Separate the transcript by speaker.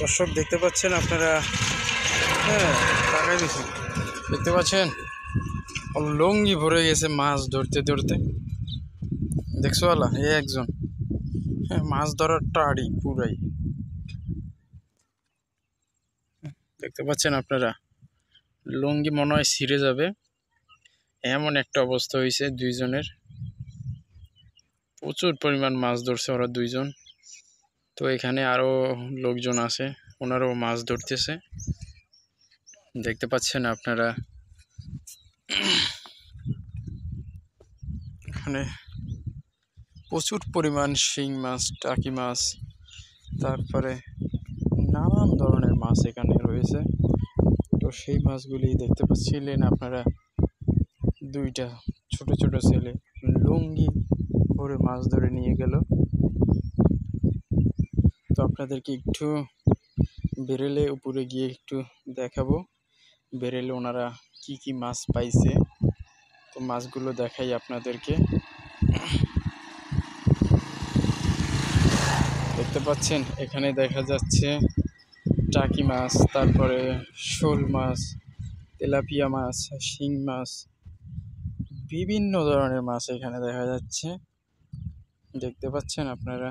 Speaker 1: দর্শক দেখতে পাচ্ছেন আপনারা, হ্যাঁ তাকাই দিচ্ছেন, দেখতে পাচ্ছেন লঙ্গি ভরে গেছে মাছ ধরতে ধরতে। দেখছো আলা এ একজন, হ্যাঁ মাছ ধরার টাড়ি পুরাই, দেখতে পাচ্ছেন আপনারা লঙ্গি মনে হয় ছিঁড়ে যাবে এমন একটা অবস্থা হয়েছে দুইজনের। প্রচুর পরিমাণ মাছ ধরছে ওরা দুইজন। তো এখানে আরো লোকজন আছে, ওনারাও মাছ ধরতেছে, দেখতে পাচ্ছেন আপনারা। এখানে প্রচুর পরিমাণ শিং মাছ, টাকি মাছ, তারপরে নানান ধরনের মাছ এখানে রয়েছে। তো সেই মাছগুলি দেখতে পাচ্ছিলেন আপনারা, দুইটা ছোট ছোট ছেলে লুঙ্গি ভরে মাছ ধরে নিয়ে গেল। তো আপনাদেরকে একটু বেরেলে উপরে গিয়ে একটু দেখাবো, বেরেলে ওনারা কি কি মাছ পাইছে। তো মাছগুলো দেখাই আপনাদেরকে। দেখতে পাচ্ছেন এখানে দেখা যাচ্ছে টাকি মাছ, তারপরে শোল মাছ, তেলাপিয়া মাছ, শিং মাছ, বিভিন্ন ধরনের মাছ এখানে দেখা যাচ্ছে, দেখতে পাচ্ছেন আপনারা।